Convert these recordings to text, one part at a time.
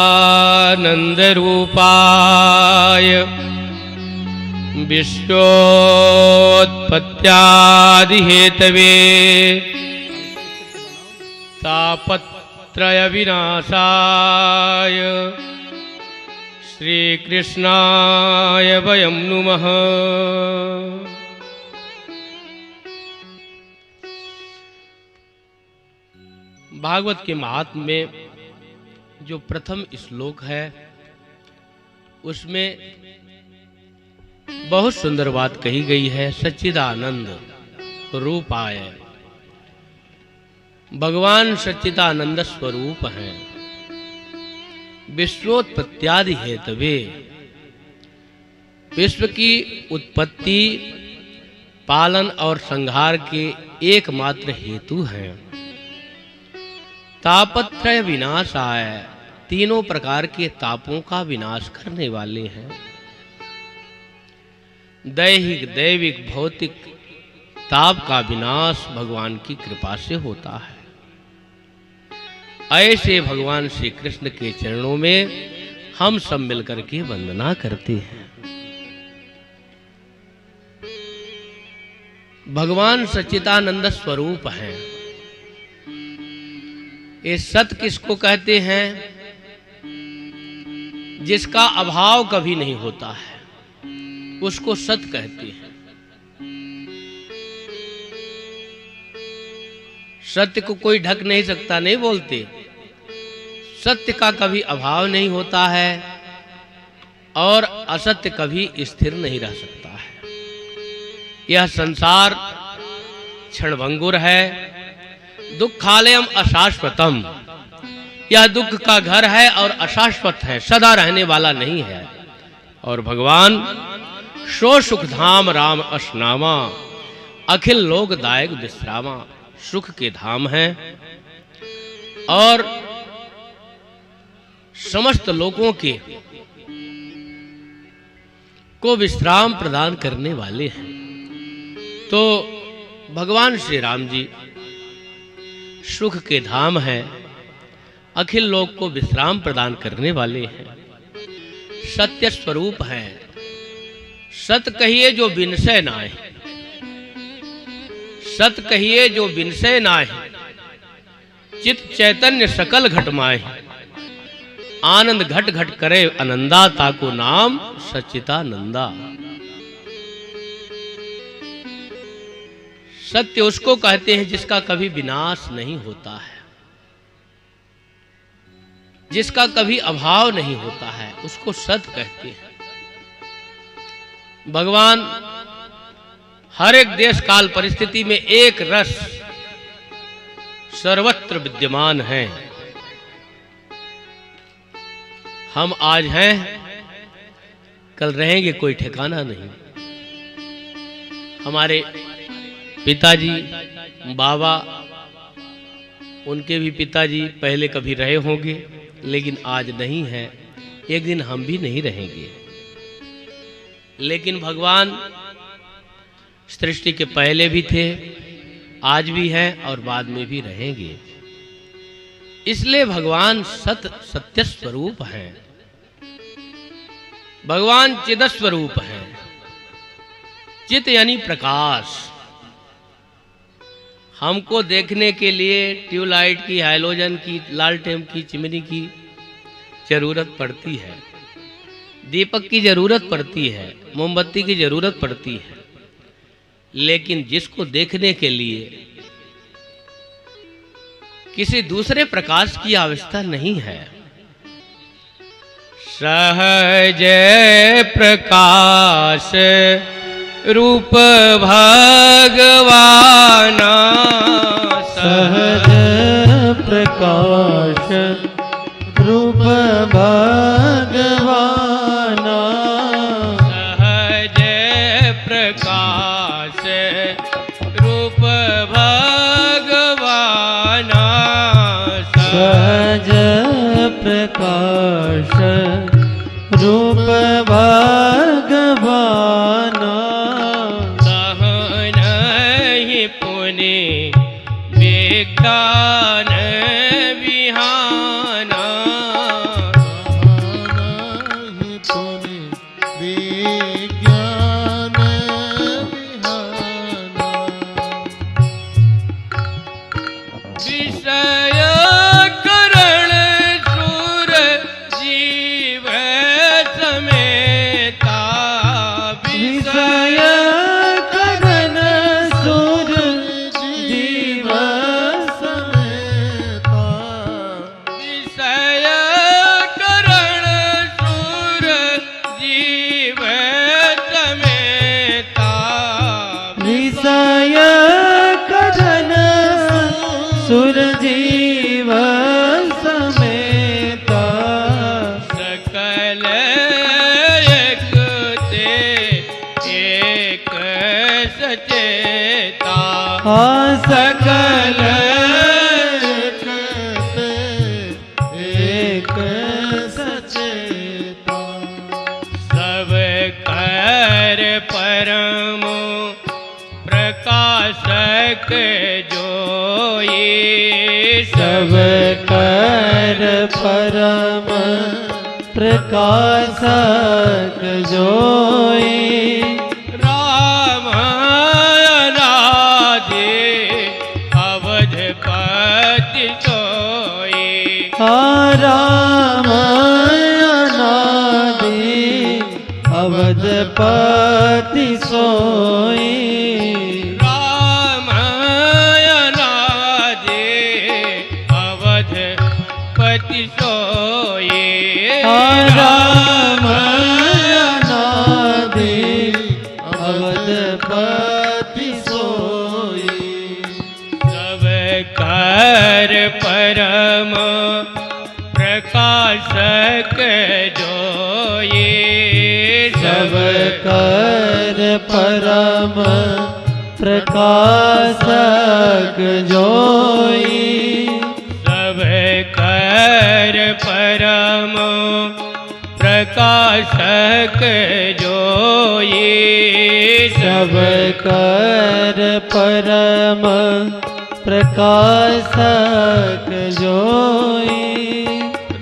आनंदरूपाय विश्वोत्पत्त्यादिहेतवे तापत्रय विनाशाय श्रीकृष्णाय वयं नुमः। भागवत के महात्म्य में जो प्रथम श्लोक है उसमें बहुत सुंदर बात कही गई है। सच्चिदानंद रूपाय, भगवान सच्चिदानंद स्वरूप हैं। विश्वोत्पत्त्यादि हेतवे, विश्व की उत्पत्ति, पालन और संहार के एकमात्र हेतु हैं। तापत्रय विनाशाय, तीनों प्रकार के तापों का विनाश करने वाले हैं। दैहिक, दैविक, भौतिक ताप का विनाश भगवान की कृपा से होता है। ऐसे भगवान श्री कृष्ण के चरणों में हम सब मिलकर के वंदना करते हैं। भगवान सच्चिदानंद स्वरूप हैं। ये सत किसको कहते हैं? जिसका अभाव कभी नहीं होता है उसको सत कहते हैं। सत्य को कोई ढक नहीं सकता, नहीं बोलते। सत्य का कभी अभाव नहीं होता है और असत्य कभी स्थिर नहीं रह सकता है। यह संसार क्षणभंगुर है। दुखालयम अशाश्वतम, यह दुख का घर है और अशाश्वत है, सदा रहने वाला नहीं है। और भगवान सो सुख धाम राम अशनामा, अखिल लोकदायक विश्रामा, सुख के धाम हैं और समस्त लोगों के को विश्राम प्रदान करने वाले हैं। तो भगवान श्री राम जी सुख के धाम है, अखिल लोक को विश्राम प्रदान करने वाले हैं, सत्य स्वरूप हैं। सत कहिए जो विनशय नाय, सत कहिए जो विनशय नाय, चित चैतन्य सकल घटमाए, आनंद घट घट करे आनंदा, ताको नाम सच्चिदानंदा। सत्य उसको कहते हैं जिसका कभी विनाश नहीं होता है, जिसका कभी अभाव नहीं होता है, उसको सत कहते हैं। भगवान हर एक देश काल परिस्थिति में एक रस सर्वत्र विद्यमान है। हम आज हैं, कल रहेंगे, कोई ठिकाना नहीं। हमारे पिताजी, बाबा, उनके भी पिताजी पहले कभी रहे होंगे लेकिन आज नहीं है। एक दिन हम भी नहीं रहेंगे। लेकिन भगवान सृष्टि के पहले भी थे, आज भी हैं और बाद में भी रहेंगे। इसलिए भगवान सत्य स्वरूप हैं। भगवान चिद स्वरूप हैं। चित यानी प्रकाश। हमको देखने के लिए ट्यूबलाइट की, हाइलोजन की, लालटेन की, चिमनी की जरूरत पड़ती है, दीपक की जरूरत पड़ती है, मोमबत्ती की जरूरत पड़ती है। लेकिन जिसको देखने के लिए किसी दूसरे प्रकाश की आवश्यकता नहीं है। सहज प्रकाश रूप भगवाना, सहज प्रकाश रूप भगवाना, सहज प्रकाश रूप भगवाना, सहज प्रकाश रूप भगवाना। दहन ही पुनि विज्ञान विहाना, सकल एक सचेता। सब कर परम प्रकाशक जोई। सब कर परम प्रकाशक जोई। राम अनादि अवधपति सोई। राम अनादि अवधपति सोई। राम अनादि अवधपति सोई। राम अनादि अवधपति सोई। सब कर परम प्रकाशक जोई। सब कर परम प्रकाशक जोई। सब कर परम प्रकाशक जोई। सब कर परम प्रकाशक जोई।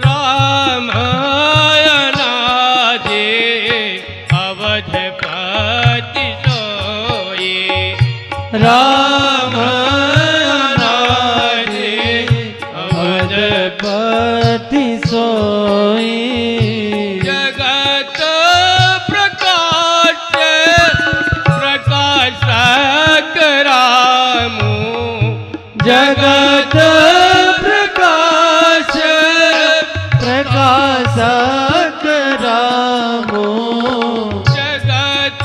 राम अनादि अवधपति सोई। राम अनादि अवधपति सोई। जगत प्रकाश प्रकाशक रामू। जगत प्रकाश प्रकाशक रामो। जगत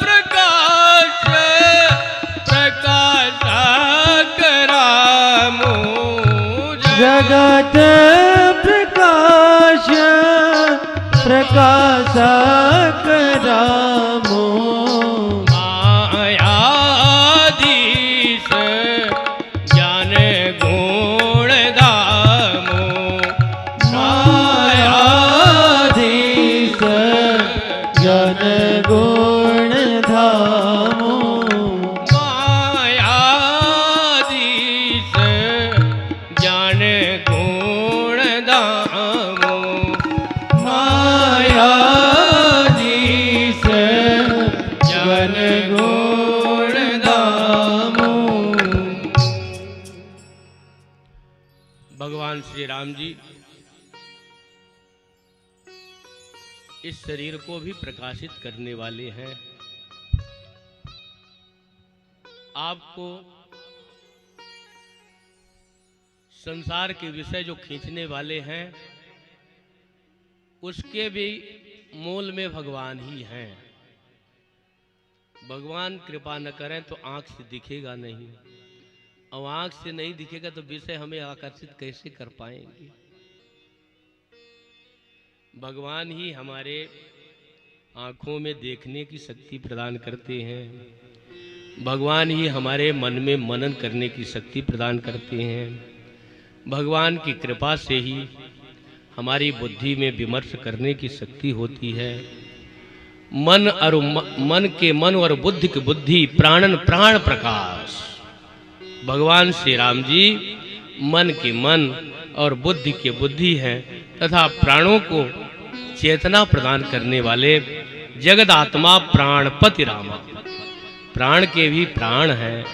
प्रकाश प्रकाशक रामू। जगत प्रकाश प्रकाशक रामो। मायाधीश ज्ञान गुण धामो। मायाधीश जन गुण धामो। मायाधीश ज्ञान गुण धामो। मायाधीश जन गुण धामो। भगवान श्री राम जी इस शरीर को भी प्रकाशित करने वाले हैं। आपको संसार के विषय जो खींचने वाले हैं उसके भी मूल में भगवान ही हैं। भगवान कृपा न करें तो आंख से दिखेगा नहीं, और आंख से नहीं दिखेगा तो विषय हमें आकर्षित कैसे कर पाएंगे। भगवान ही हमारे आंखों में देखने की शक्ति प्रदान करते हैं। भगवान ही हमारे मन में मनन करने की शक्ति प्रदान करते हैं। भगवान की कृपा से ही हमारी बुद्धि में विमर्श करने की शक्ति होती है। मन और बुद्धि की बुद्धि, प्राणन प्राण प्रकाश। भगवान श्री राम जी मन के मन और बुद्धि के बुद्धि हैं तथा प्राणों को चेतना प्रदान करने वाले जगद आत्मा प्राणपति रामा। प्राण के भी प्राण हैं,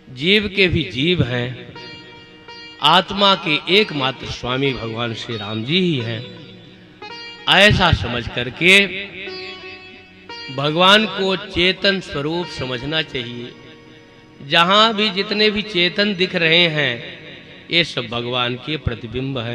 जीव के भी जीव हैं, आत्मा के एकमात्र स्वामी भगवान श्री राम जी ही हैं। ऐसा समझ करके भगवान को चेतन स्वरूप समझना चाहिए। जहां भी जितने भी चेतन दिख रहे हैं ये सब भगवान के प्रतिबिंब हैं।